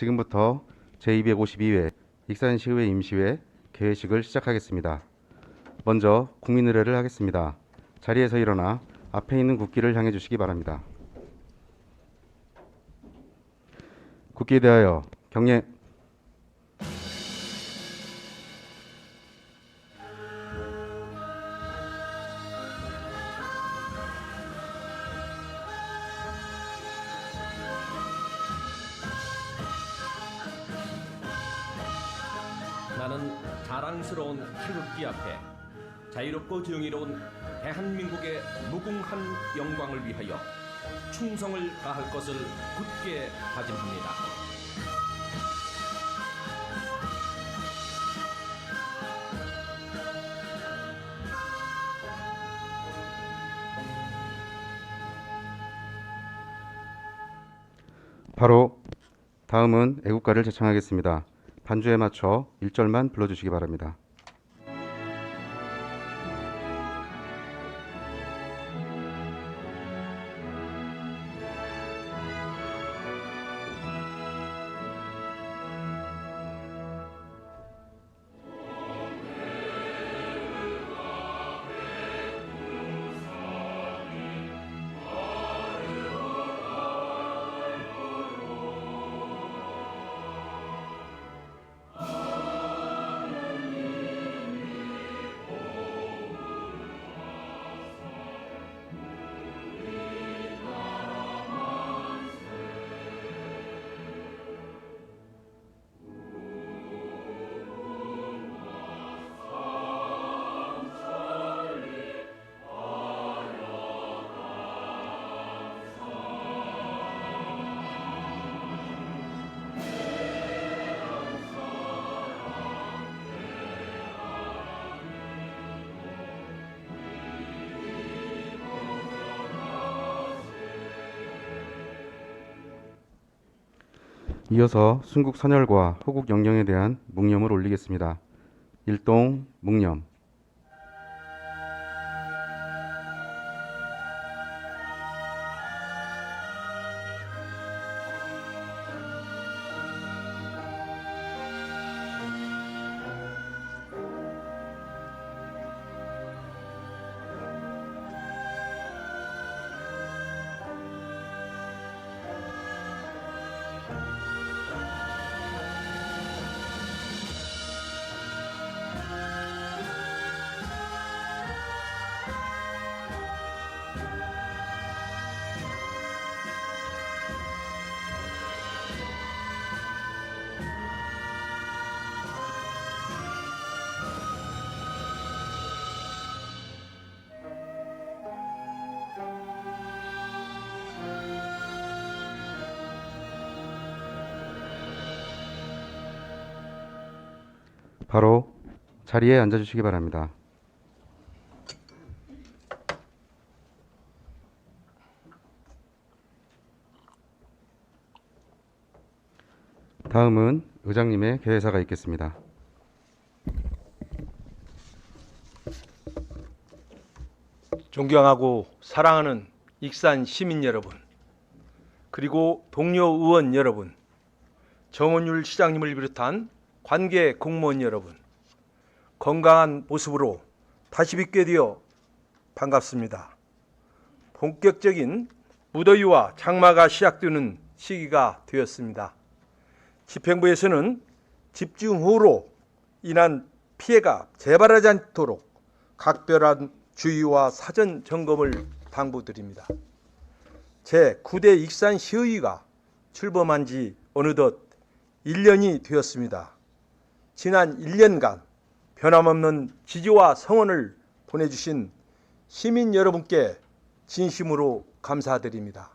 지금부터 제252회 익산시의회 임시회 개회식을 시작하겠습니다. 먼저 국민의례를 하겠습니다. 자리에서 일어나 앞에 있는 국기를 향해 주시기 바랍니다. 국기에 대하여 경례. 나는 자랑스러운 태극기 앞에 자유롭고 정의로운 대한민국의 무궁한 영광을 위하여 충성을 다할 것을 굳게 다짐합니다. 바로 다음은 애국가를 제창하겠습니다. 반주에 맞춰 1절만 불러주시기 바랍니다. 이어서 순국 선열과 호국 영령에 대한 묵념을 올리겠습니다. 일동 묵념. 바로 자리에 앉아주시기 바랍니다. 다음은 의장님의 개회사가 있겠습니다. 존경하고 사랑하는 익산 시민 여러분, 그리고 동료 의원 여러분, 정원율 시장님을 비롯한 관계 공무원 여러분, 건강한 모습으로 다시 뵙게 되어 반갑습니다. 본격적인 무더위와 장마가 시작되는 시기가 되었습니다. 집행부에서는 집중호우로 인한 피해가 재발하지 않도록 각별한 주의와 사전 점검을 당부드립니다. 제9대 익산시의회가 출범한 지 어느덧 1년이 되었습니다. 지난 1년간 변함없는 지지와 성원을 보내주신 시민 여러분께 진심으로 감사드립니다.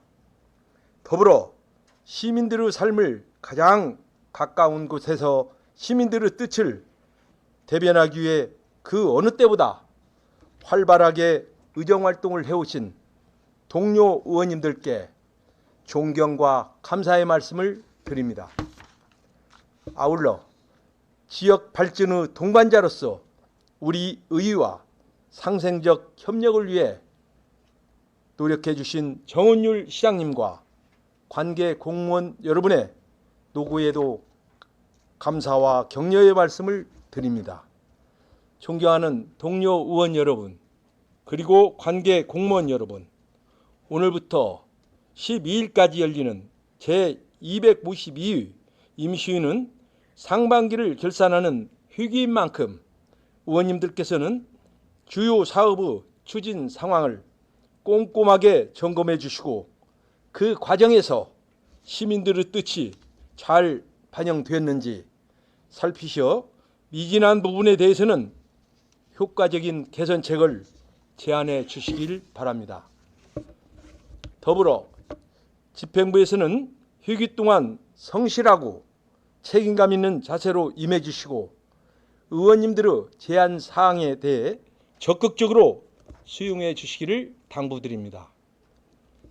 더불어 시민들의 삶을 가장 가까운 곳에서 시민들의 뜻을 대변하기 위해 그 어느 때보다 활발하게 의정활동을 해오신 동료 의원님들께 존경과 감사의 말씀을 드립니다. 아울러 지역 발전의 동반자로서 우리 의회와 상생적 협력을 위해 노력해 주신 정원율 시장님과 관계 공무원 여러분의 노고에도 감사와 격려의 말씀을 드립니다. 존경하는 동료 의원 여러분, 그리고 관계 공무원 여러분, 오늘부터 12일까지 열리는 제252회 임시회는 상반기를 결산하는 회기인 만큼 의원님들께서는 주요 사업의 추진 상황을 꼼꼼하게 점검해 주시고 그 과정에서 시민들의 뜻이 잘 반영되었는지 살피셔 미진한 부분에 대해서는 효과적인 개선책을 제안해 주시길 바랍니다. 더불어 집행부에서는 회기 동안 성실하고 책임감 있는 자세로 임해 주시고 의원님들의 제안 사항에 대해 적극적으로 수용해 주시기를 당부드립니다.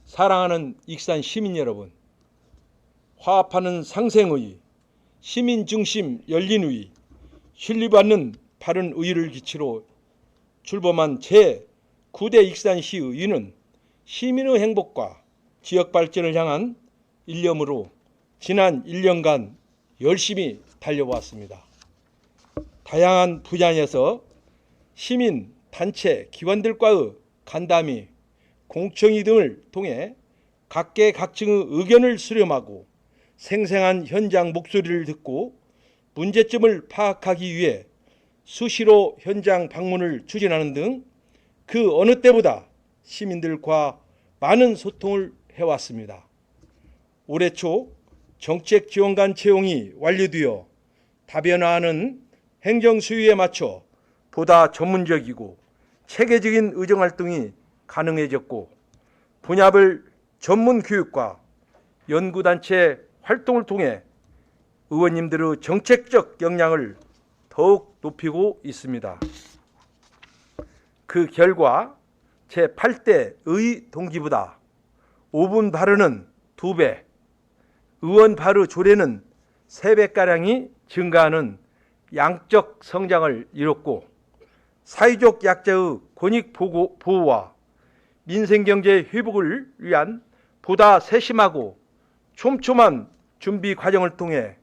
사랑하는 익산 시민 여러분, 화합하는 상생의, 시민 중심 열린 의, 신뢰받는 바른 의의를 기치로 출범한 제9대 익산시 의회는 시민의 행복과 지역 발전을 향한 일념으로 지난 1년간 열심히 달려왔습니다. 다양한 분야에서 시민, 단체, 기관들과의 간담회, 공청회 등을 통해 각계각층의 의견을 수렴하고 생생한 현장 목소리를 듣고 문제점을 파악하기 위해 수시로 현장 방문을 추진하는 등 그 어느 때보다 시민들과 많은 소통을 해왔습니다. 올해 초 정책지원관 채용이 완료되어 다변화하는 행정수위에 맞춰 보다 전문적이고 체계적인 의정활동이 가능해졌고 분야별 전문교육과 연구단체 활동을 통해 의원님들의 정책적 역량을 더욱 높이고 있습니다. 그 결과 제8대 의 동기보다 5분 발언은 2배, 의원 발의 조례는 3배가량이 증가하는 양적 성장을 이뤘고 사회적 약자의 권익 보호와 민생경제 회복을 위한 보다 세심하고 촘촘한 준비 과정을 통해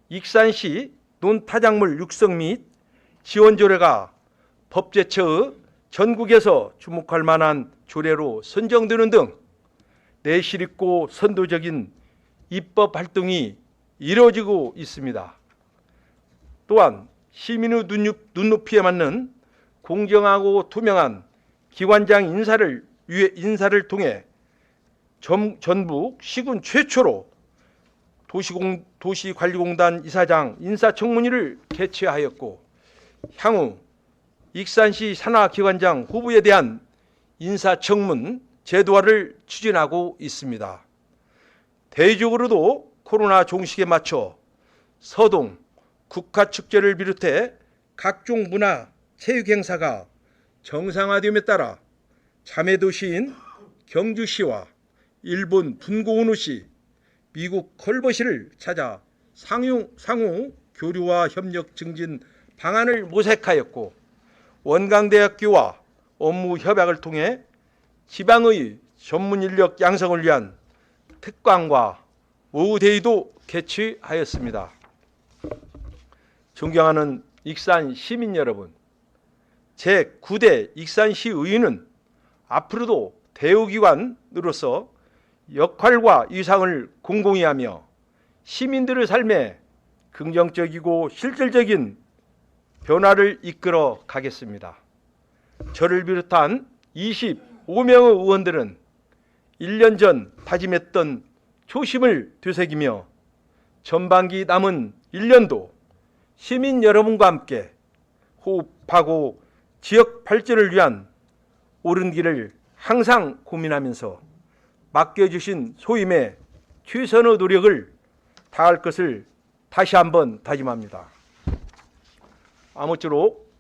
익산시 논타작물 육성 및 지원 조례가 법제처의 전국에서 주목할 만한 조례로 선정되는 등 내실 있고 선도적인 입법 활동이 이루어지고 있습니다. 또한 시민의 눈높이에 맞는 공정하고 투명한 기관장 인사를 통해 전북 시군 최초로 도시관리공단 이사장 인사청문회를 개최하였고 향후 익산시 산하기관장 후보에 대한 인사청문 제도화를 추진하고 있습니다. 대외적으로도 코로나 종식에 맞춰 서동, 국가축제를 비롯해 각종 문화, 체육 행사가 정상화됨에 따라 자매도시인 경주시와 일본 분고우누시, 미국 컬버시를 찾아 상호 교류와 협력 증진 방안을 모색하였고 원광대학교와 업무 협약을 통해 지방의 전문 인력 양성을 위한 특강과 오후대회도 개최하였습니다. 존경하는 익산 시민 여러분, 제9대 익산시 의회는 앞으로도 대우기관으로서 역할과 위상을 공공히 하며 시민들의 삶에 긍정적이고 실질적인 변화를 이끌어 가겠습니다. 저를 비롯한 25명의 의원들은 1년 전 다짐했던 초심을 되새기며 전반기 남은 1년도 시민 여러분과 함께 호흡하고 지역 발전을 위한 옳은 길을 항상 고민하면서 맡겨주신 소임에 최선의 노력을 다할 것을 다시 한번 다짐합니다. 아무쪼록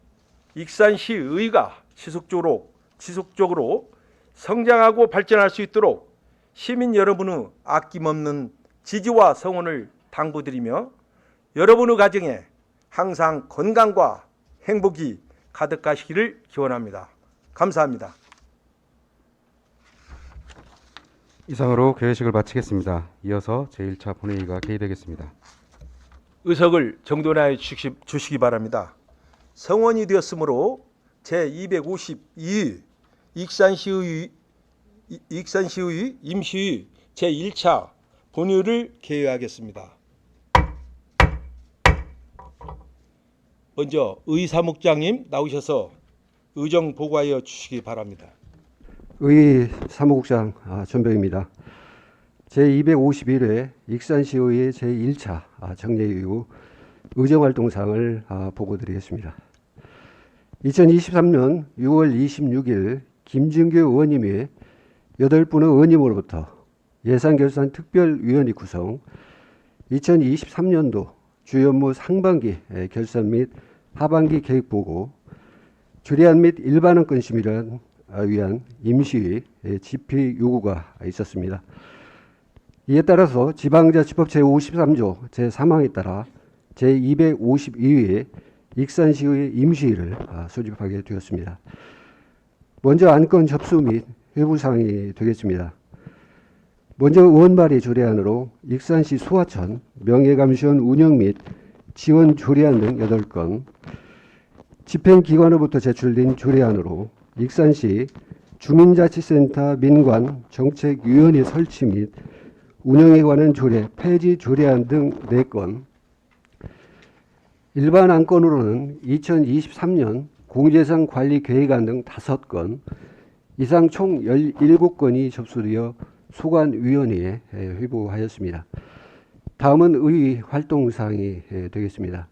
익산시의회가 지속적으로 성장하고 발전할 수 있도록 시민 여러분의 아낌없는 지지와 성원을 당부드리며 여러분의 가정에 항상 건강과 행복이 가득하시기를 기원합니다. 감사합니다. 이상으로 개회식을 마치겠습니다. 이어서 제1차 본회의가 개의되겠습니다. 의석을 정돈하여 주시기 바랍니다. 성원이 되었으므로 제252의 익산시의 임시의 제1차 본회의를 개회하겠습니다. 먼저 의사무국장님 나오셔서 의정 보고하여 주시기 바랍니다. 의 사무국장 전병입니다. 제251회 익산시의회 제1차 정례 이후 의정활동상을 보고드리겠습니다. 2023년 6월 26일 김진규 의원님이 8분의 의원님으로부터 예산결산특별위원회 구성, 2023년도 주요 업무 상반기 결산 및 하반기 계획보고, 주례안 및 일반안 건심을 위한 임시의 집필 요구가 있었습니다. 이에 따라서 지방자치법 제53조 제3항에 따라 제252회 익산시의 임시회를 소집하게 되었습니다. 먼저 안건 접수 및 회부사항이 되겠습니다. 먼저 의원 발의 조례안으로 익산시 소하천 명예감시원 운영 및 지원 조례안 등 8건, 집행기관으로부터 제출된 조례안으로 익산시 주민자치센터 민관 정책위원회 설치 및 운영에 관한 조례 폐지 조례안 등 4건, 일반 안건으로는 2023년 공제상 관리 계획안 등 5건, 이상 총 17건이 접수되어 소관위원회에 회부하였습니다. 다음은 의 활동사항이 되겠습니다.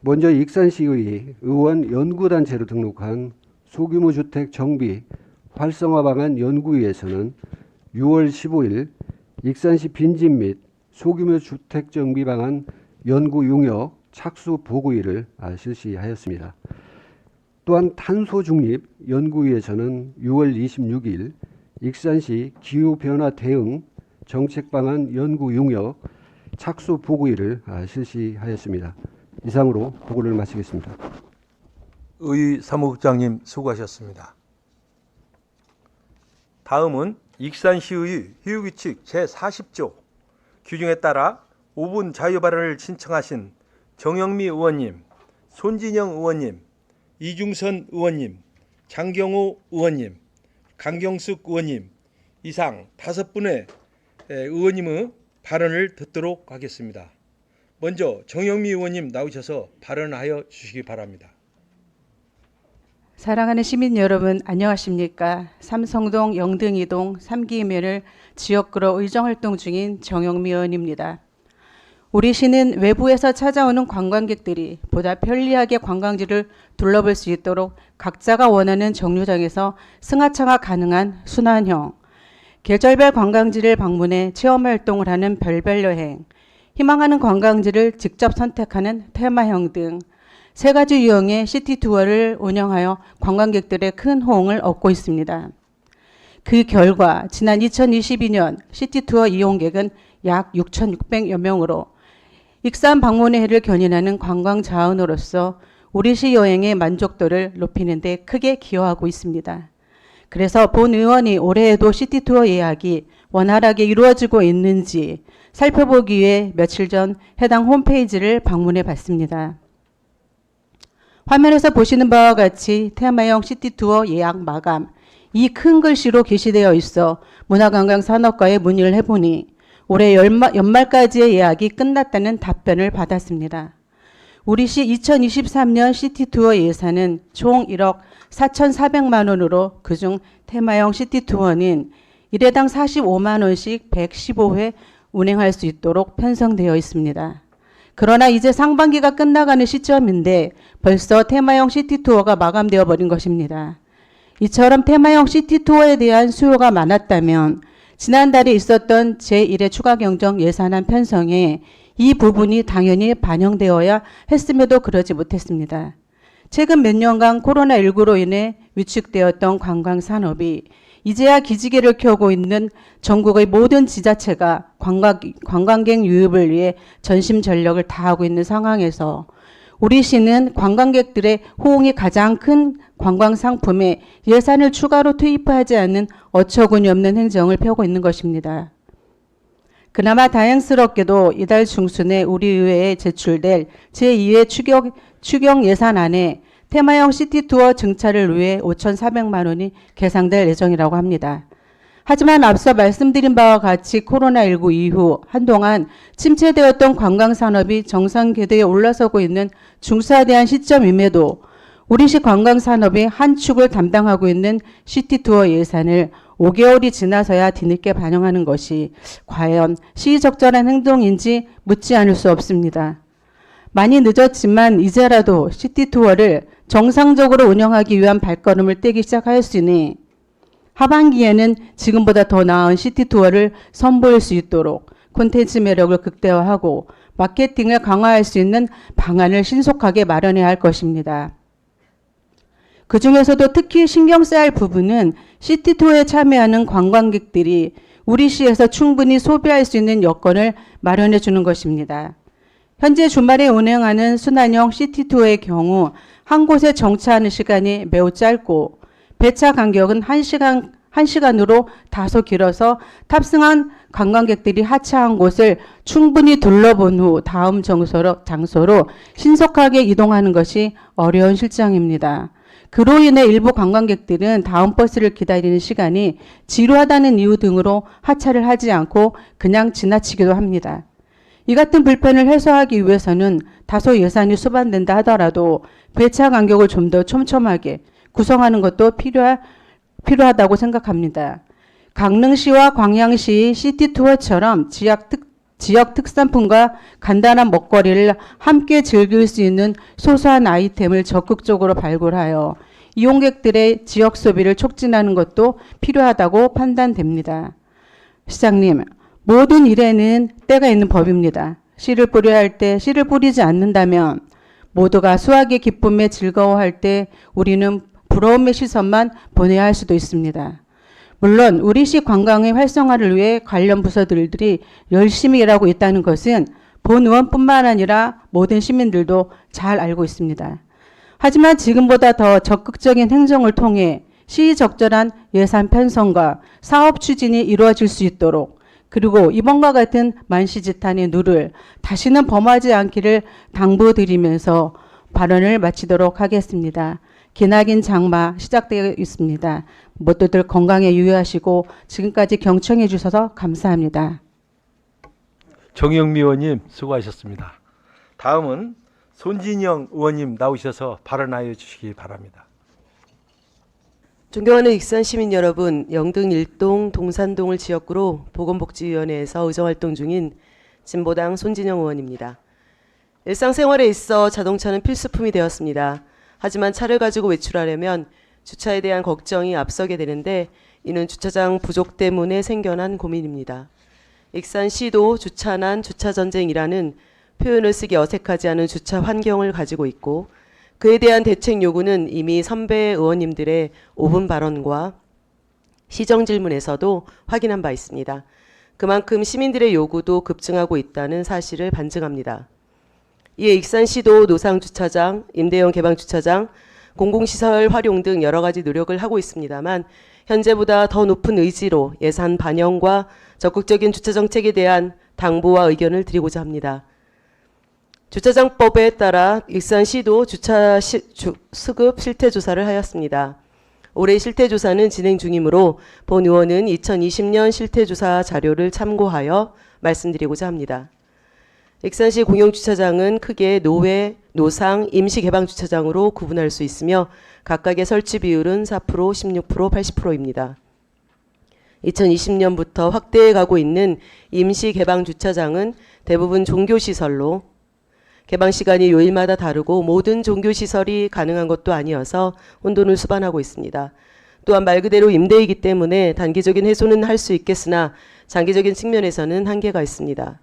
먼저 익산시의 의원 연구단체로 등록한 소규모 주택 정비 활성화 방안 연구위에서는 6월 15일 익산시 빈집 및 소규모 주택 정비 방안 연구 용역 착수 보고회를 실시하였습니다. 또한 탄소 중립 연구위에서는 6월 26일 익산시 기후변화 대응 정책 방안 연구 용역 착수 보고회를 실시하였습니다. 이상으로 보고를 마치겠습니다. 의 사무국장님 수고하셨습니다. 다음은 익산시의 회의규칙 제40조 규정에 따라 5분 자유발언을 신청하신 정영미 의원님, 손진영 의원님, 이중선 의원님, 장경호 의원님, 강경숙 의원님 이상 5분의 의원님의 발언을 듣도록 하겠습니다. 먼저 정영미 의원님 나오셔서 발언하여 주시기 바랍니다. 사랑하는 시민 여러분 안녕하십니까. 삼성동 영등이동 3기면을 지역구로 의정활동 중인 정영미 의원입니다. 우리 시는 외부에서 찾아오는 관광객들이 보다 편리하게 관광지를 둘러볼 수 있도록 각자가 원하는 정류장에서 승하차가 가능한 순환형, 계절별 관광지를 방문해 체험활동을 하는 별별 여행, 희망하는 관광지를 직접 선택하는 테마형 등 3가지 유형의 시티투어를 운영하여 관광객들의 큰 호응을 얻고 있습니다. 그 결과 지난 2022년 시티투어 이용객은 약 6,600여 명으로 익산 방문의 해를 견인하는 관광 자원으로서 우리 시 여행의 만족도를 높이는 데 크게 기여하고 있습니다. 그래서 본 의원이 올해에도 시티투어 예약이 원활하게 이루어지고 있는지 살펴보기 위해 며칠 전 해당 홈페이지를 방문해 봤습니다. 화면에서 보시는 바와 같이 테마형 시티투어 예약 마감, 이 큰 글씨로 게시되어 있어 문화관광산업과에 문의를 해보니 올해 연말까지의 예약이 끝났다는 답변을 받았습니다. 우리 시 2023년 시티투어 예산은 총 1억 4,400만 원으로 그중 테마형 시티투어는 1회당 45만 원씩 115회 운행할 수 있도록 편성되어 있습니다. 그러나 이제 상반기가 끝나가는 시점인데 벌써 테마형 시티투어가 마감되어 버린 것입니다. 이처럼 테마형 시티투어에 대한 수요가 많았다면 지난달에 있었던 제1회 추가경정 예산안 편성에 이 부분이 당연히 반영되어야 했음에도 그러지 못했습니다. 최근 몇 년간 코로나19로 인해 위축되었던 관광산업이 이제야 기지개를 켜고 있는 전국의 모든 지자체가 관광객 유입을 위해 전심전력을 다하고 있는 상황에서 우리 시는 관광객들의 호응이 가장 큰 관광상품에 예산을 추가로 투입하지 않는 어처구니 없는 행정을 펴고 있는 것입니다. 그나마 다행스럽게도 이달 중순에 우리 의회에 제출될 제2회 추경 예산안에 테마형 시티투어 증차를 위해 5,400만 원이 계상될 예정이라고 합니다. 하지만 앞서 말씀드린 바와 같이 코로나19 이후 한동안 침체되었던 관광산업이 정상 궤도에 올라서고 있는 중차대한 시점임에도 우리시 관광산업이 한 축을 담당하고 있는 시티투어 예산을 5개월이 지나서야 뒤늦게 반영하는 것이 과연 시의적절한 행동인지 묻지 않을 수 없습니다. 많이 늦었지만 이제라도 시티투어를 정상적으로 운영하기 위한 발걸음을 떼기 시작하였으니 하반기에는 지금보다 더 나은 시티투어를 선보일 수 있도록 콘텐츠 매력을 극대화하고 마케팅을 강화할 수 있는 방안을 신속하게 마련해야 할 것입니다. 그 중에서도 특히 신경 써야 할 부분은 시티투어에 참여하는 관광객들이 우리 시에서 충분히 소비할 수 있는 여건을 마련해 주는 것입니다. 현재 주말에 운행하는 순환형 시티투어의 경우 한 곳에 정차하는 시간이 매우 짧고 배차 간격은 1시간으로 다소 길어서 탑승한 관광객들이 하차한 곳을 충분히 둘러본 후 다음 장소로 신속하게 이동하는 것이 어려운 실정입니다. 그로 인해 일부 관광객들은 다음 버스를 기다리는 시간이 지루하다는 이유 등으로 하차를 하지 않고 그냥 지나치기도 합니다. 이 같은 불편을 해소하기 위해서는 다소 예산이 수반된다 하더라도 배차 간격을 좀 더 촘촘하게 구성하는 것도 필요하다고 생각합니다. 강릉시와 광양시 시티투어처럼 지역 특산품과 간단한 먹거리를 함께 즐길 수 있는 소소한 아이템을 적극적으로 발굴하여 이용객들의 지역 소비를 촉진하는 것도 필요하다고 판단됩니다. 시장님, 모든 일에는 때가 있는 법입니다. 씨를 뿌려야 할 때 씨를 뿌리지 않는다면 모두가 수확의 기쁨에 즐거워할 때 우리는 부러움의 시선만 보내야 할 수도 있습니다. 물론 우리시 관광의 활성화를 위해 관련 부서들이 열심히 일하고 있다는 것은 본 의원뿐만 아니라 모든 시민들도 잘 알고 있습니다. 하지만 지금보다 더 적극적인 행정을 통해 시의적절한 예산 편성과 사업 추진이 이루어질 수 있도록 그리고 이번과 같은 만시지탄의 누를 다시는 범하지 않기를 당부드리면서 발언을 마치도록 하겠습니다. 기나긴 장마 시작되어 있습니다. 모두들 건강에 유의하시고 지금까지 경청해 주셔서 감사합니다. 정영미 의원님 수고하셨습니다. 다음은 손진영 의원님 나오셔서 발언하여 주시기 바랍니다. 존경하는 익산 시민 여러분, 영등 1동 동산동을 지역구로 보건복지위원회에서 의정활동 중인 진보당 손진영 의원입니다. 일상생활에 있어 자동차는 필수품이 되었습니다. 하지만 차를 가지고 외출하려면 주차에 대한 걱정이 앞서게 되는데 이는 주차장 부족 때문에 생겨난 고민입니다. 익산시도 주차난 주차전쟁이라는 표현을 쓰기 어색하지 않은 주차 환경을 가지고 있고 그에 대한 대책 요구는 이미 선배 의원님들의 5분 발언과 시정질문에서도 확인한 바 있습니다. 그만큼 시민들의 요구도 급증하고 있다는 사실을 반증합니다. 이에 익산시도 노상주차장, 임대형 개방주차장, 공공시설 활용 등 여러 가지 노력을 하고 있습니다만 현재보다 더 높은 의지로 예산 반영과 적극적인 주차정책에 대한 당부와 의견을 드리고자 합니다. 주차장법에 따라 익산시도 주차 수급 실태조사를 하였습니다. 올해 실태조사는 진행 중이므로 본 의원은 2020년 실태조사 자료를 참고하여 말씀드리고자 합니다. 익산시 공용주차장은 크게 노외, 노상, 임시개방주차장으로 구분할 수 있으며 각각의 설치 비율은 4%, 16%, 80%입니다. 2020년부터 확대해 가고 있는 임시개방주차장은 대부분 종교시설로 개방시간이 요일마다 다르고 모든 종교시설이 가능한 것도 아니어서 혼돈을 수반하고 있습니다. 또한 말 그대로 임대이기 때문에 단기적인 해소는 할 수 있겠으나 장기적인 측면에서는 한계가 있습니다.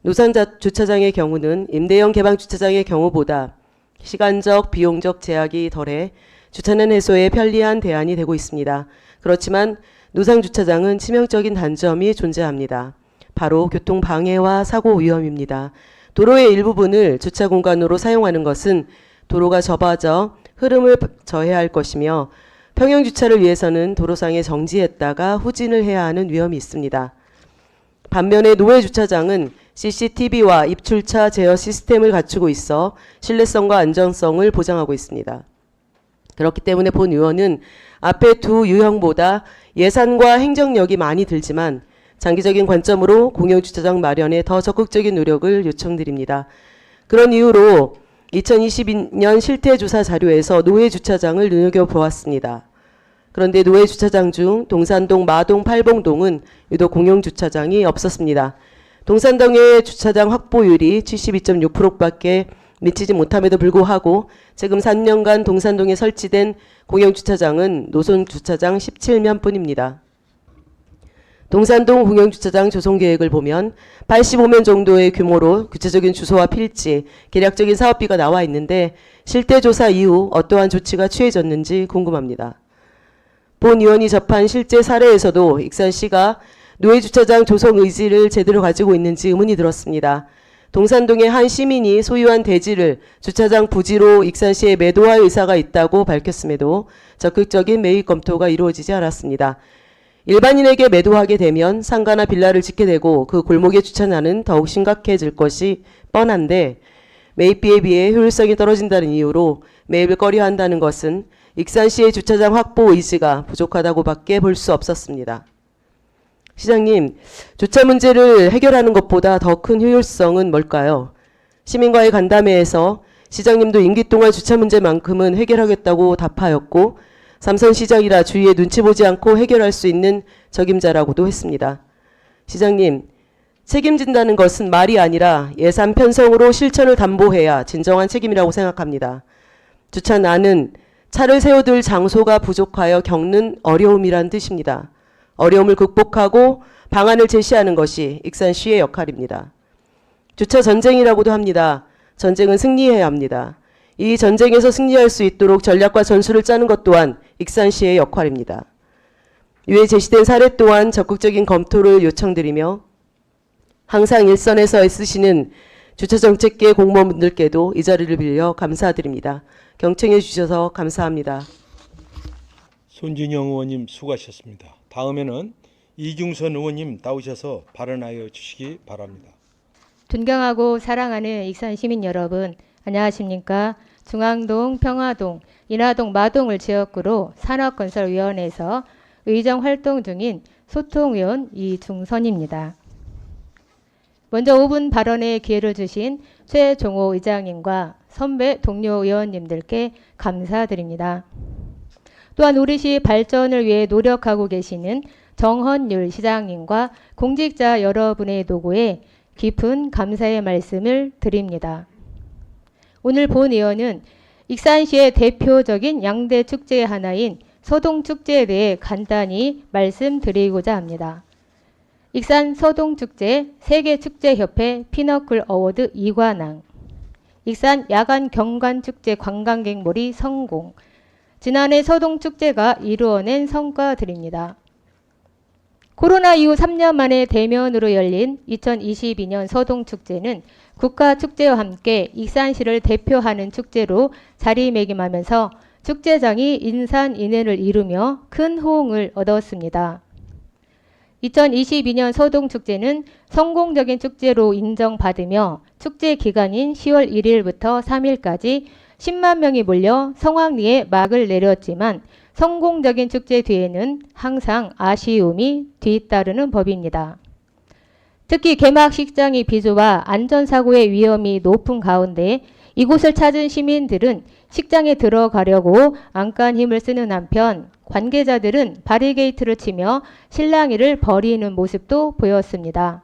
노상주차장의 경우는 임대형 개방주차장의 경우보다 시간적, 비용적 제약이 덜해 주차난 해소에 편리한 대안이 되고 있습니다. 그렇지만 노상주차장은 치명적인 단점이 존재합니다. 바로 교통방해와 사고 위험입니다. 도로의 일부분을 주차 공간으로 사용하는 것은 도로가 좁아져 흐름을 저해할 것이며 평형주차를 위해서는 도로상에 정지했다가 후진을 해야 하는 위험이 있습니다. 반면에 노회 주차장은 CCTV와 입출차 제어 시스템을 갖추고 있어 신뢰성과 안전성을 보장하고 있습니다. 그렇기 때문에 본 의원은 앞의 두 유형보다 예산과 행정력이 많이 들지만 장기적인 관점으로 공영주차장 마련에 더 적극적인 노력을 요청드립니다. 그런 이유로 2022년 실태조사 자료에서 노회 주차장을 눈여겨보았습니다. 그런데 노회 주차장 중 동산동, 마동, 팔봉동은 유독 공영주차장이 없었습니다. 동산동의 주차장 확보율이 72.6%밖에 미치지 못함에도 불구하고 지금 3년간 동산동에 설치된 공영주차장은 노선주차장 17면뿐입니다. 동산동 공영주차장 조성계획을 보면 85면 정도의 규모로 구체적인 주소와 필지, 계략적인 사업비가 나와 있는데 실태조사 이후 어떠한 조치가 취해졌는지 궁금합니다. 본 의원이 접한 실제 사례에서도 익산시가 노회주차장 조성 의지를 제대로 가지고 있는지 의문이 들었습니다. 동산동의 한 시민이 소유한 대지를 주차장 부지로 익산시에 매도할 의사가 있다고 밝혔음에도 적극적인 매입 검토가 이루어지지 않았습니다. 일반인에게 매도하게 되면 상가나 빌라를 짓게 되고 그 골목의 주차난은 더욱 심각해질 것이 뻔한데 매입비에 비해 효율성이 떨어진다는 이유로 매입을 꺼려한다는 것은 익산시의 주차장 확보 의지가 부족하다고밖에 볼 수 없었습니다. 시장님, 주차 문제를 해결하는 것보다 더 큰 효율성은 뭘까요? 시민과의 간담회에서 시장님도 임기 동안 주차 문제만큼은 해결하겠다고 답하였고 삼선시장이라 주위에 눈치 보지 않고 해결할 수 있는 적임자라고도 했습니다. 시장님, 책임진다는 것은 말이 아니라 예산 편성으로 실천을 담보해야 진정한 책임이라고 생각합니다. 주차난은 차를 세워둘 장소가 부족하여 겪는 어려움이란 뜻입니다. 어려움을 극복하고 방안을 제시하는 것이 익산시의 역할입니다. 주차 전쟁이라고도 합니다. 전쟁은 승리해야 합니다. 이 전쟁에서 승리할 수 있도록 전략과 전술을 짜는 것 또한 익산시의 역할입니다. 위에 제시된 사례 또한 적극적인 검토를 요청드리며 항상 일선에서 애쓰시는 주차정책계 공무원분들께도 이 자리를 빌려 감사드립니다. 경청해 주셔서 감사합니다. 손진영 의원님 수고하셨습니다. 다음에는 이중선 의원님 나오셔서 발언하여 주시기 바랍니다. 존경하고 사랑하는 익산 시민 여러분, 안녕하십니까? 중앙동, 평화동, 인하동, 마동을 지역구로 산업건설위원회에서 의정 활동 중인 소통위원 이중선입니다. 먼저 5분 발언의 기회를 주신 최종호 의장님과 선배 동료 의원님들께 감사드립니다. 또한 우리시 발전을 위해 노력하고 계시는 정헌율 시장님과 공직자 여러분의 노고에 깊은 감사의 말씀을 드립니다. 오늘 본 의원은 익산시의 대표적인 양대 축제의 하나인 서동축제에 대해 간단히 말씀드리고자 합니다. 익산 서동축제 세계축제협회 피너클 어워드 2관왕, 익산 야간 경관축제 관광객몰이 성공, 지난해 서동축제가 이루어낸 성과들입니다. 코로나 이후 3년 만에 대면으로 열린 2022년 서동축제는 국가축제와 함께 익산시를 대표하는 축제로 자리매김하면서 축제장이 인산인해를 이루며 큰 호응을 얻었습니다. 2022년 서동축제는 성공적인 축제로 인정받으며 축제 기간인 10월 1일부터 3일까지 10만 명이 몰려 성황리에 막을 내렸지만 성공적인 축제 뒤에는 항상 아쉬움이 뒤따르는 법입니다. 특히 개막식장이 비수와 안전사고의 위험이 높은 가운데 이곳을 찾은 시민들은 식장에 들어가려고 안간 힘을 쓰는 한편 관계자들은 바리게이트를 치며 실랑이를 벌이는 모습도 보였습니다.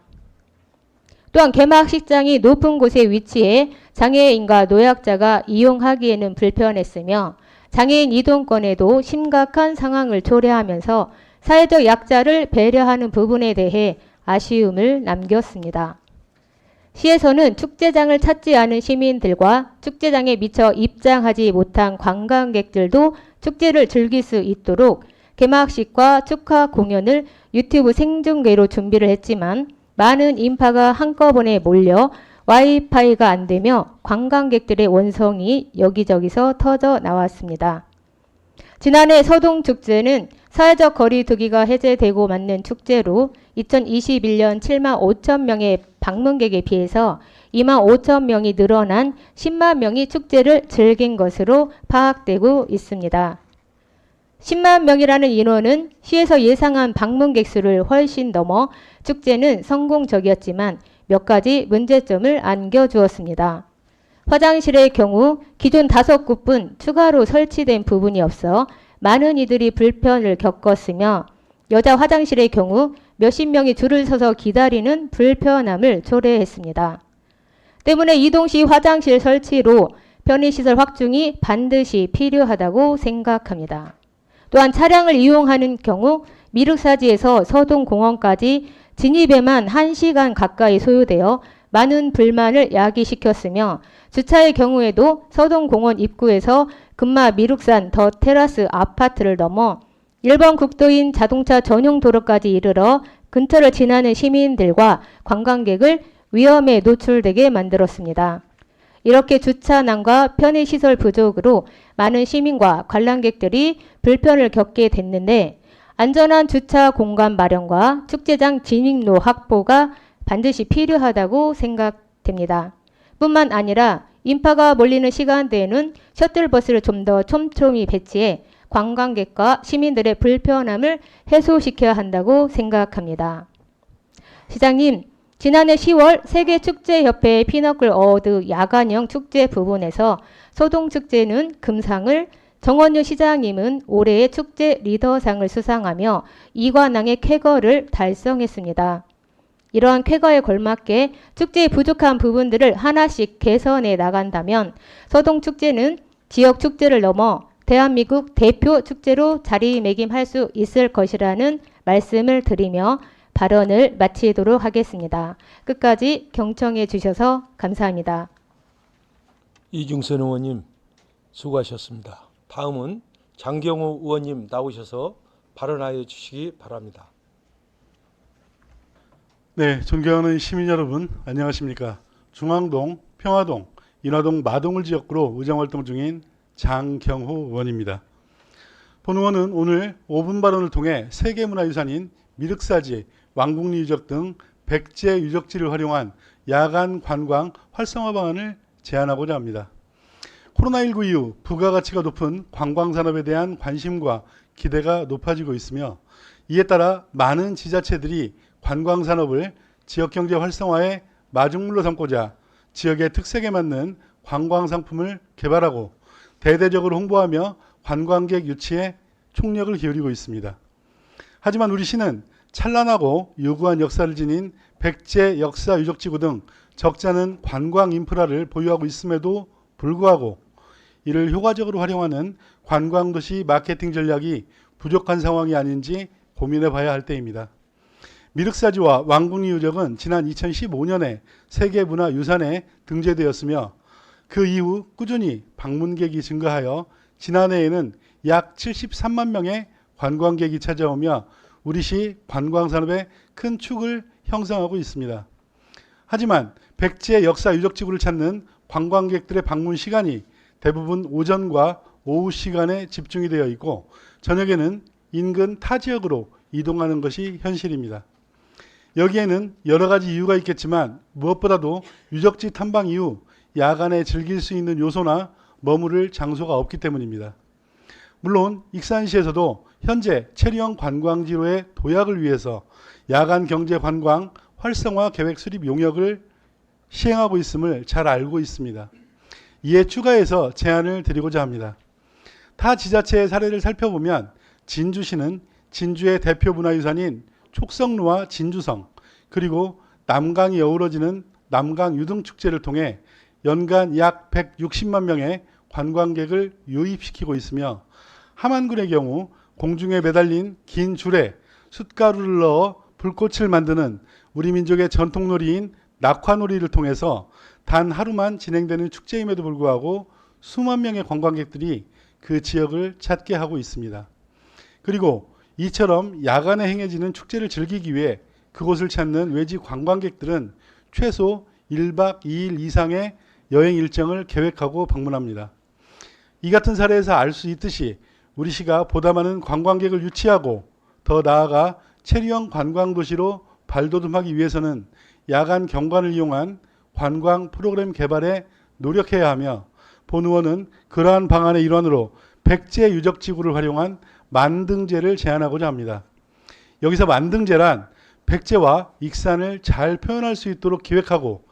또한 개막식장이 높은 곳에 위치해 장애인과 노약자가 이용하기에는 불편했으며 장애인 이동권에도 심각한 상황을 초래하면서 사회적 약자를 배려하는 부분에 대해 아쉬움을 남겼습니다. 시에서는 축제장을 찾지 않은 시민들과 축제장에 미처 입장하지 못한 관광객들도 축제를 즐길 수 있도록 개막식과 축하 공연을 유튜브 생중계로 준비를 했지만 많은 인파가 한꺼번에 몰려 와이파이가 안 되며 관광객들의 원성이 여기저기서 터져 나왔습니다. 지난해 서동축제는 사회적 거리 두기가 해제되고 맞는 축제로 2021년 7만 5천 명의 방문객에 비해서 2만 5천 명이 늘어난 10만 명이 축제를 즐긴 것으로 파악되고 있습니다. 10만 명이라는 인원은 시에서 예상한 방문객 수를 훨씬 넘어 축제는 성공적이었지만 몇 가지 문제점을 안겨주었습니다. 화장실의 경우 기존 5곳뿐 추가로 설치된 부분이 없어 많은 이들이 불편을 겪었으며 여자 화장실의 경우 몇십 명이 줄을 서서 기다리는 불편함을 초래했습니다. 때문에 이동시 화장실 설치로 편의시설 확충이 반드시 필요하다고 생각합니다. 또한 차량을 이용하는 경우 미륵사지에서 서동공원까지 진입에만 1시간 가까이 소요되어 많은 불만을 야기시켰으며 주차의 경우에도 서동공원 입구에서 금마 미륵산 더 테라스 아파트를 넘어 1번 국도인 자동차 전용 도로까지 이르러 근처를 지나는 시민들과 관광객을 위험에 노출되게 만들었습니다. 이렇게 주차난과 편의시설 부족으로 많은 시민과 관람객들이 불편을 겪게 됐는데 안전한 주차 공간 마련과 축제장 진입로 확보가 반드시 필요하다고 생각됩니다. 뿐만 아니라 인파가 몰리는 시간대에는 셔틀버스를 좀 더 촘촘히 배치해 관광객과 시민들의 불편함을 해소시켜야 한다고 생각합니다. 시장님, 지난해 10월 세계축제협회의 피너클 어워드 야간형 축제 부분에서 소동축제는 금상을, 정원유 시장님은 올해의 축제 리더상을 수상하며 이관왕의 쾌거를 달성했습니다. 이러한 쾌거에 걸맞게 축제의 부족한 부분들을 하나씩 개선해 나간다면 서동축제는 지역 축제를 넘어 대한민국 대표 축제로 자리매김할 수 있을 것이라는 말씀을 드리며 발언을 마치도록 하겠습니다. 끝까지 경청해 주셔서 감사합니다. 이중선 의원님 수고하셨습니다. 다음은 장경호 의원님 나오셔서 발언하여 주시기 바랍니다. 네, 존경하는 시민 여러분, 안녕하십니까. 중앙동, 평화동, 인화동, 마동을 지역구로 의정활동 중인 장경호 의원입니다. 본 의원은 오늘 5분 발언을 통해 세계문화유산인 미륵사지, 왕궁리 유적 등 100제 유적지를 활용한 야간 관광 활성화 방안을 제안하고자 합니다. 코로나19 이후 부가가치가 높은 관광산업에 대한 관심과 기대가 높아지고 있으며 이에 따라 많은 지자체들이 관광산업을 지역경제 활성화의 마중물로 삼고자 지역의 특색에 맞는 관광상품을 개발하고 대대적으로 홍보하며 관광객 유치에 총력을 기울이고 있습니다. 하지만 우리 시는 찬란하고 유구한 역사를 지닌 백제 역사 유적지구 등 적지 않은 관광 인프라를 보유하고 있음에도 불구하고 이를 효과적으로 활용하는 관광도시 마케팅 전략이 부족한 상황이 아닌지 고민해 봐야 할 때입니다. 미륵사지와 왕궁리 유적은 지난 2015년에 세계문화유산에 등재되었으며 그 이후 꾸준히 방문객이 증가하여 지난해에는 약 73만 명의 관광객이 찾아오며 우리시 관광산업의 큰 축을 형성하고 있습니다. 하지만 백제 역사 유적지구를 찾는 관광객들의 방문 시간이 대부분 오전과 오후 시간에 집중이 되어 있고 저녁에는 인근 타 지역으로 이동하는 것이 현실입니다. 여기에는 여러 가지 이유가 있겠지만 무엇보다도 유적지 탐방 이후 야간에 즐길 수 있는 요소나 머무를 장소가 없기 때문입니다. 물론 익산시에서도 현재 체류형 관광지로의 도약을 위해서 야간 경제 관광 활성화 계획 수립 용역을 시행하고 있음을 잘 알고 있습니다. 이에 추가해서 제안을 드리고자 합니다. 타 지자체의 사례를 살펴보면 진주시는 진주의 대표 문화유산인 촉성루와 진주성 그리고 남강이 어우러지는 남강유등축제를 통해 연간 약 160만 명의 관광객을 유입시키고 있으며 함안군의 경우 공중에 매달린 긴 줄에 숯가루를 넣어 불꽃을 만드는 우리 민족의 전통놀이인 낙화놀이를 통해서 단 하루만 진행되는 축제임에도 불구하고 수만 명의 관광객들이 그 지역을 찾게 하고 있습니다. 그리고 이처럼 야간에 행해지는 축제를 즐기기 위해 그곳을 찾는 외지 관광객들은 최소 1박 2일 이상의 여행 일정을 계획하고 방문합니다. 이 같은 사례에서 알 수 있듯이 우리 시가 보다 많은 관광객을 유치하고 더 나아가 체류형 관광도시로 발돋움하기 위해서는 야간 경관을 이용한 관광 프로그램 개발에 노력해야 하며 본 의원은 그러한 방안의 일환으로 백제 유적지구를 활용한 만등제를 제안하고자 합니다. 여기서 만등제란 백제와 익산을 잘 표현할 수 있도록 기획하고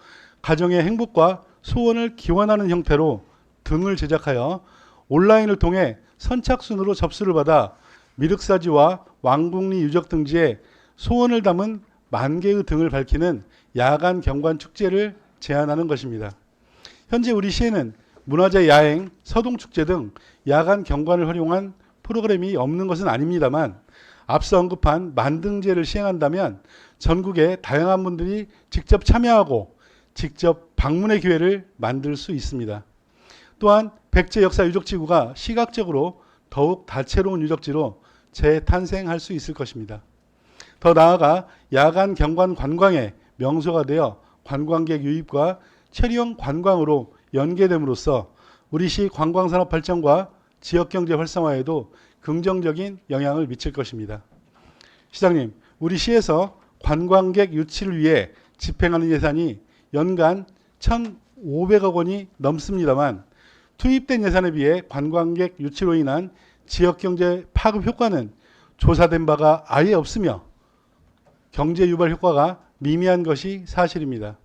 가정의 행복과 소원을 기원하는 형태로 등을 제작하여 온라인을 통해 선착순으로 접수를 받아 미륵사지와 왕궁리 유적 등지에 소원을 담은 만 개의 등을 밝히는 야간 경관 축제를 제안하는 것입니다. 현재 우리 시에는 문화재 야행, 서동축제 등 야간 경관을 활용한 프로그램이 없는 것은 아닙니다만 앞서 언급한 만등제를 시행한다면 전국의 다양한 분들이 직접 참여하고 직접 방문의 기회를 만들 수 있습니다. 또한 백제 역사 유적지구가 시각적으로 더욱 다채로운 유적지로 재탄생할 수 있을 것입니다. 더 나아가 야간 경관 관광의 명소가 되어 관광객 유입과 체류형 관광으로 연계됨으로써 우리 시 관광산업 발전과 지역경제 활성화에도 긍정적인 영향을 미칠 것입니다. 시장님, 우리 시에서 관광객 유치를 위해 집행하는 예산이 연간 1,500억 원이 넘습니다만 투입된 예산에 비해 관광객 유치로 인한 지역경제 파급 효과는 조사된 바가 아예 없으며 경제 유발 효과가 미미한 것이 사실입니다.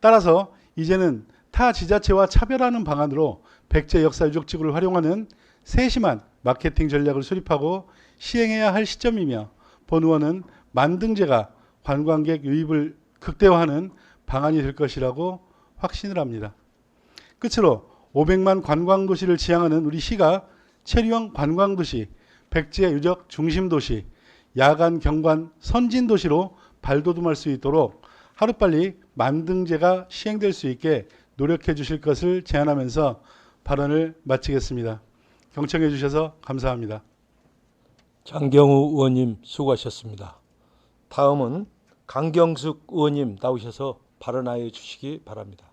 따라서 이제는 타 지자체와 차별하는 방안으로 백제 역사 유적지구를 활용하는 세심한 마케팅 전략을 수립하고 시행해야 할 시점이며 본 의원은 만등제가 관광객 유입을 극대화하는 방안이 될 것이라고 확신을 합니다. 끝으로 500만 관광도시를 지향하는 우리 시가 체류형 관광도시, 백제 유적 중심도시, 야간 경관 선진도시로 발돋움할 수 있도록 하루빨리 만등제가 시행될 수 있게 노력해 주실 것을 제안하면서 발언을 마치겠습니다. 경청해 주셔서 감사합니다. 장경우 의원님 수고하셨습니다. 다음은 강경숙 의원님 나오셔서 발언하여 주시기 바랍니다.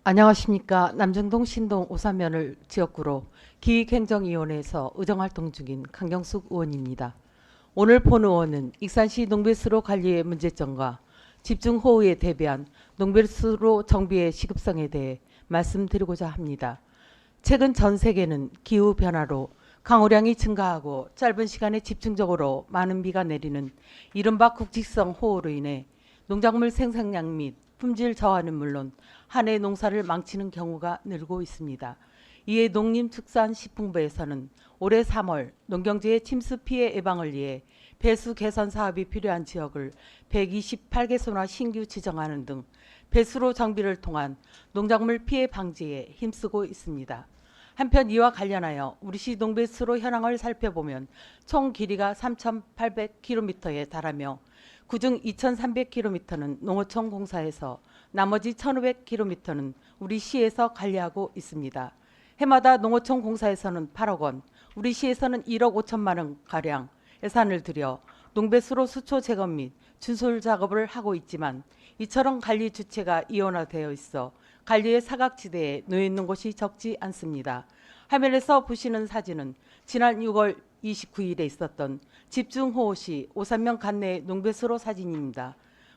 안녕하십니까. 남정동 신동 오산면을 지역구로 기획행정위원회에서 의정활동 중인 강경숙 의원입니다. 오늘 본 의원은 익산시 농배수로 관리의 문제점과 집중호우에 대비한 농배수로 정비의 시급성에 대해 말씀드리고자 합니다. 최근 전 세계는 기후변화로 강우량이 증가하고 짧은 시간에 집중적으로 많은 비가 내리는 이른바 국지성 호우로 인해 농작물 생산량 및 품질 저하는 물론 한 해 농사를 망치는 경우가 늘고 있습니다. 이에 농림축산식품부에서는 올해 3월 농경지의 침수 피해 예방을 위해 배수 개선 사업이 필요한 지역을 128개소나 신규 지정하는 등 배수로 정비를 통한 농작물 피해 방지에 힘쓰고 있습니다. 한편 이와 관련하여 우리시 농배수로 현황을 살펴보면 총 길이가 3,800km에 달하며 그중 2,300km는 농어촌 공사에서 나머지 1,500km는 우리 시에서 관리하고 있습니다. 해마다 농어촌 공사에서는 8억 원, 우리 시에서는 1억 5천만 원 가량 예산을 들여 농배수로 수초 제거 및 준솔 작업을 하고 있지만 이처럼 관리 주체가 이원화되어 있어 관리의 사각지대에 놓여 있는 곳이 적지 않습니다. 화면에서 보시는 사진은 지난 6월 29일에 있었던 집중호우 시 오산면 관내 농배수로 사진입니다.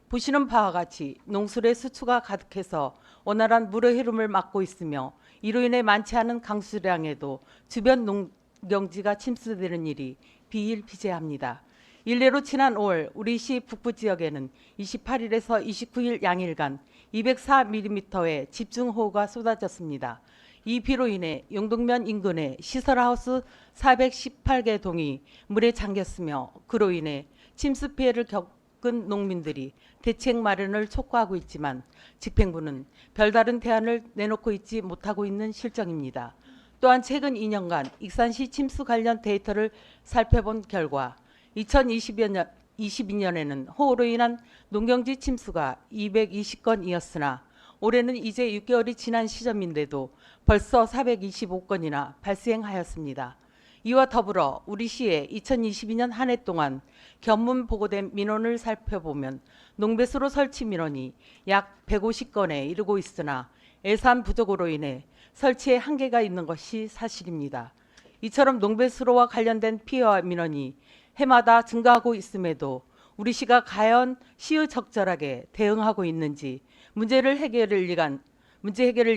보시는 바와 같이 농술의 수초가 가득해서 원활한 물의 흐름을 막고 있으며 이로 인해 많지 않은 강수량에도 주변 농경지가 침수되는 일이 비일비재합니다. 일례로 지난 5월 우리 시 북부 지역에는 28일에서 29일 양일간 204mm의 집중호우가 쏟아졌습니다. 이 비로 인해 용동면 인근의 시설하우스 418개 동이 물에 잠겼으며 그로 인해 침수 피해를 겪은 농민들이 대책 마련을 촉구하고 있지만 집행부는 별다른 대안을 내놓고 있지 못하고 있는 실정입니다. 또한 최근 2년간 익산시 침수 관련 데이터를 살펴본 결과 2022년에는 호우로 인한 농경지 침수가 220건이었으나 올해는 이제 6개월이 지난 시점인데도 벌써 425건이나 발생하였습니다. 이와 더불어 우리 시에 2022년 한 해 동안 견문 보고된 민원을 살펴보면 농배수로 설치 민원이 약 150건에 이르고 있으나 예산 부족으로 인해 설치에 한계가 있는 것이 사실입니다. 이처럼 농배수로와 관련된 피해와 민원이 해마다 증가하고 있음에도 우리 시가 과연 시의적절하게 대응하고 있는지, 문제 해결을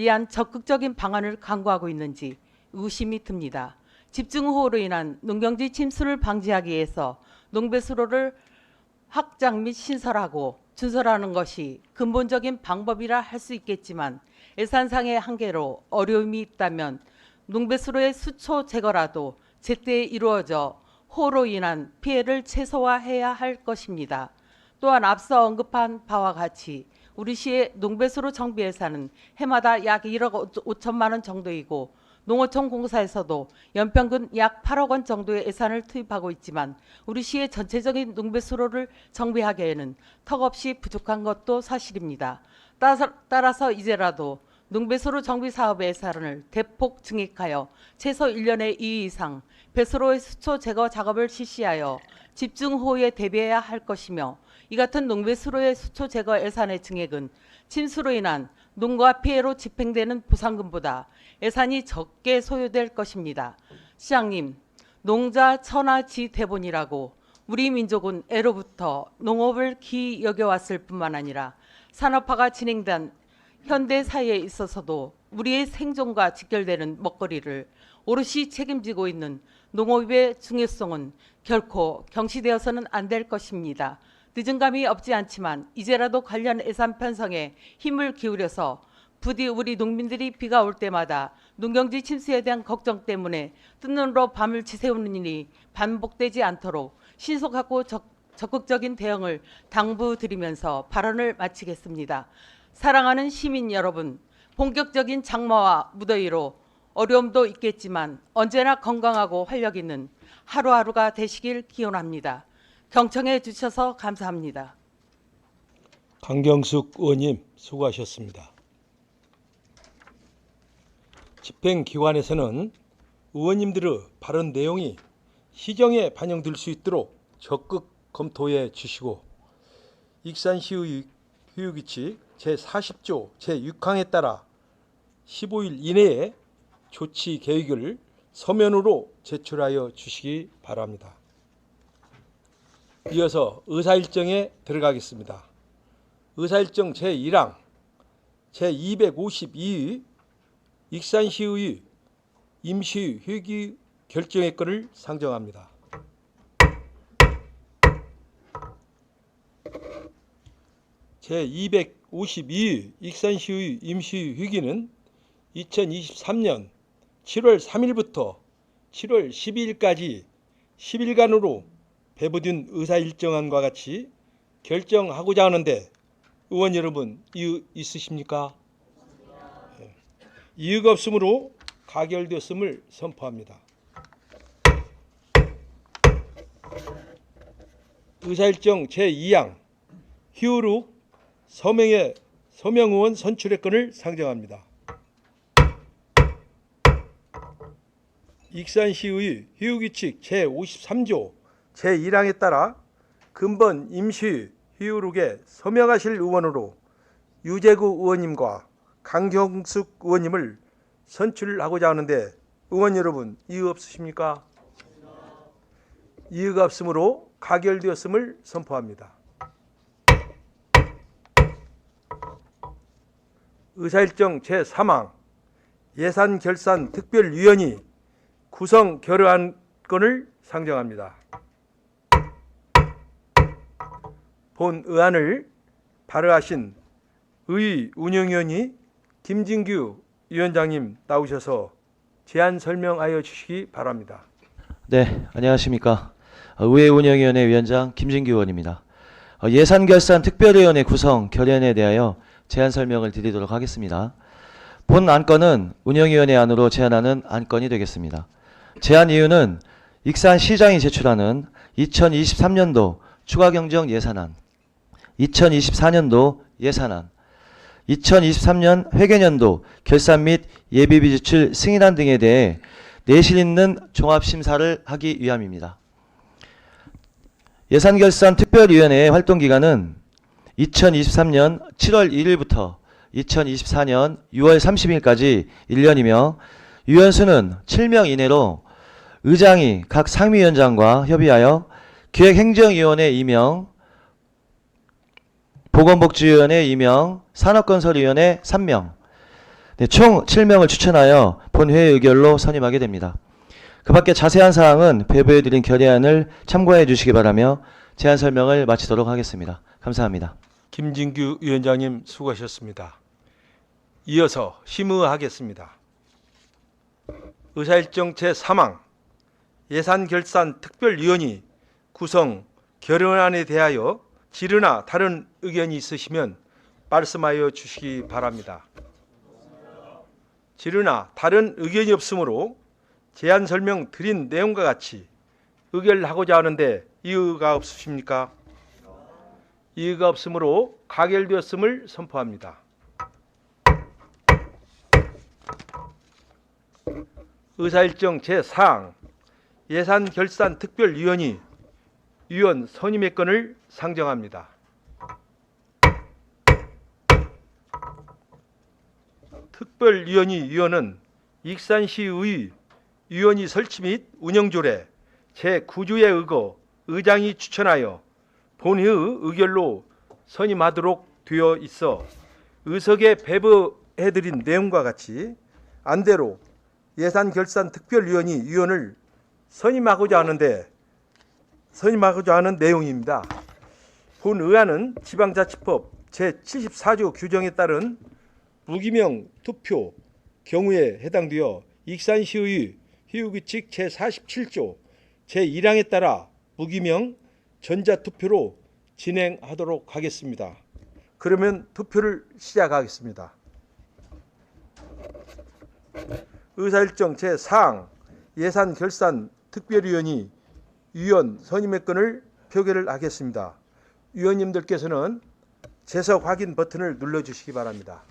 위한 적극적인 방안을 강구하고 있는지 의심이 듭니다. 집중호우로 인한 농경지 침수를 방지하기 위해서 농배수로를 확장 및 신설하고 준설하는 것이 근본적인 방법이라 할 수 있겠지만 예산상의 한계로 어려움이 있다면 농배수로의 수초 제거라도 제때 이루어져 호우로 인한 피해를 최소화해야 할 것입니다. 또한 앞서 언급한 바와 같이 우리 시의 농배수로 정비 예산은 해마다 약 1억 5천만 원 정도이고 농어촌 공사에서도 연평균 약 8억 원 정도의 예산을 투입하고 있지만 우리 시의 전체적인 농배수로를 정비하기에는 턱없이 부족한 것도 사실입니다. 따라서 이제라도 농배수로 정비 사업의 예산을 대폭 증액하여 최소 1년에 2회 이상 배수로의 수초 제거 작업을 실시하여 집중호우에 대비해야 할 것이며, 이 같은 농배수로의 수초 제거 예산의 증액은 침수로 인한 농가 피해로 집행되는 보상금보다 예산이 적게 소요될 것입니다. 시장님, 농자 천하지 대본이라고 우리 민족은 애로부터 농업을 귀히 여겨왔을 뿐만 아니라 산업화가 진행된 현대 사회에 있어서도 우리의 생존과 직결되는 먹거리를 오롯이 책임지고 있는 농업의 중요성은 결코 경시되어서는 안 될 것입니다. 늦은 감이 없지 않지만 이제라도 관련 예산 편성에 힘을 기울여서 부디 우리 농민들이 비가 올 때마다 농경지 침수에 대한 걱정 때문에 뜬 눈으로 밤을 지새우는 일이 반복되지 않도록 신속하고 적극적인 대응을 당부드리면서 발언을 마치겠습니다. 사랑하는 시민 여러분, 본격적인 장마와 무더위로 어려움도 있겠지만 언제나 건강하고 활력 있는 하루하루가 되시길 기원합니다. 경청해 주셔서 감사합니다. 강경숙 의원님 수고하셨습니다. 집행기관에서는 의원님들의 발언 내용이 시정에 반영될 수 있도록 적극 검토해 주시고, 익산시의 휴유규칙 제40조 제6항에 따라 15일 이내에 조치 계획을 서면으로 제출하여 주시기 바랍니다. 이어서 의사일정에 들어가겠습니다. 의사일정 제1항 제252의 익산시의 임시 회기 결정의 건을 상정합니다. 제252의 익산시의 임시 회기는 2023년 7월 3일부터 7월 12일까지 10일간으로 배부된 의사일정안과 같이 결정하고자 하는데 의원 여러분 이의 있으십니까? 이의가 없으므로 가결되었음을 선포합니다. 의사일정 제2항 히어로 서명의 서명의원 선출의 건을 상정합니다. 익산시의 휴유규칙 제53조 제1항에 따라 근본 임시 휴유룩에 서명하실 의원으로 유재구 의원님과 강경숙 의원님을 선출하고자 하는데 의원 여러분 이의 없으십니까? 이의가 없으므로 가결되었음을 선포합니다. 의사일정 제3항 예산결산특별위원회 구성 결의안 건을 상정합니다. 본 의안을 발의하신 의의 운영위원이 김진규 위원장님 나오셔서 제안 설명하여 주시기 바랍니다. 네, 안녕하십니까. 의회 운영위원회 위원장 김진규 의원입니다. 예산결산특별위원회 구성 결의안에 대하여 제안 설명을 드리도록 하겠습니다. 본 안건은 운영위원회 안으로 제안하는 안건이 되겠습니다. 제안 이유는 익산시장이 제출하는 2023년도 추가경정 예산안, 2024년도 예산안, 2023년 회계년도 결산 및 예비비 지출 승인안 등에 대해 내실 있는 종합심사를 하기 위함입니다. 예산결산특별위원회의 활동기간은 2023년 7월 1일부터 2024년 6월 30일까지 1년이며 위원수는 7명 이내로 의장이 각 상임위원장과 협의하여 기획행정위원회 임명, 보건복지위원회 임명, 산업건설위원회 3명, 총 7명을 추천하여 본회의 의결로 선임하게 됩니다. 그 밖에 자세한 사항은 배부해드린 결의안을 참고해 주시기 바라며 제안 설명을 마치도록 하겠습니다. 감사합니다. 김진규 위원장님 수고하셨습니다. 이어서 심의하겠습니다. 의사일정 제3항 예산결산특별위원회 구성 결의안에 대하여 질의나 다른 의견이 있으시면 말씀하여 주시기 바랍니다. 질의나 다른 의견이 없으므로 제안 설명 드린 내용과 같이 의결하고자 하는데 이의가 없으십니까? 이의가 없으므로 가결되었음을 선포합니다. 의사일정 제4항 예산결산특별위원회 위원 선임의 건을 상정합니다. 특별위원회 위원은 익산시의 위원회 설치 및 운영조례 제9조에 의거 의장이 추천하여 본회의 의결로 선임하도록 되어 있어 의석에 배부해드린 내용과 같이 안대로 예산결산특별위원회 위원을 선임하고자 하는 내용입니다. 본 의안은 지방자치법 제74조 규정에 따른 무기명 투표 경우에 해당되어 익산시의 회유규칙 제47조 제1항에 따라 무기명 전자투표로 진행하도록 하겠습니다. 그러면 투표를 시작하겠습니다. 의사일정 제4항 예산결산특별위원회 위원 선임의 건을 표결을 하겠습니다. 위원님들께서는 재석 확인 버튼을 눌러주시기 바랍니다.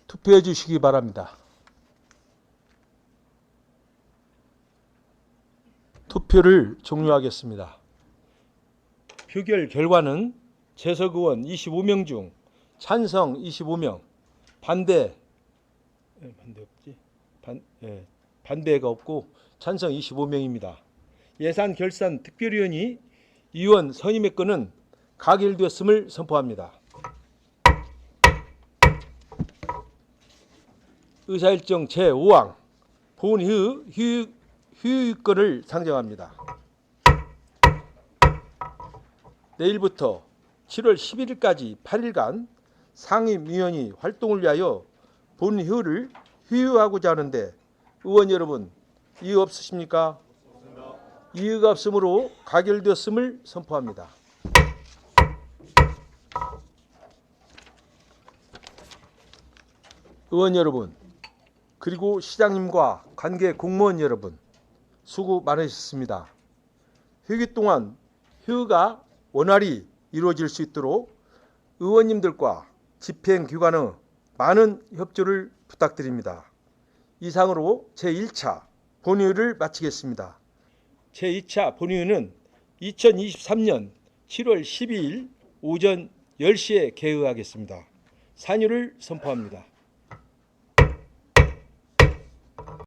투표해 주시기 바랍니다. 투표를 종료하겠습니다. 표결 결과는 재석 의원 25명 중 찬성 25명, 반대가 없고 찬성 25명입니다. 예산결산특별위원회 위원 선임의 건은 가결되었음을 선포합니다. 의사일정 제5항 본회의 휴의권을 상정합니다. 내일부터 7월 11일까지 8일간 상임위원회 활동을 위하여 본회의를 휴의하고자 하는데 의원 여러분 이의 없으십니까? 이의가 없으므로 가결되었음을 선포합니다. 의원 여러분 그리고 시장님과 관계 공무원 여러분 수고 많으셨습니다. 회기 동안 회의가 원활히 이루어질 수 있도록 의원님들과 집행기관의 많은 협조를 부탁드립니다. 이상으로 제1차 본회의를 마치겠습니다. 제2차 본회의는 2023년 7월 12일 오전 10시에 개의하겠습니다. 산유를 선포합니다.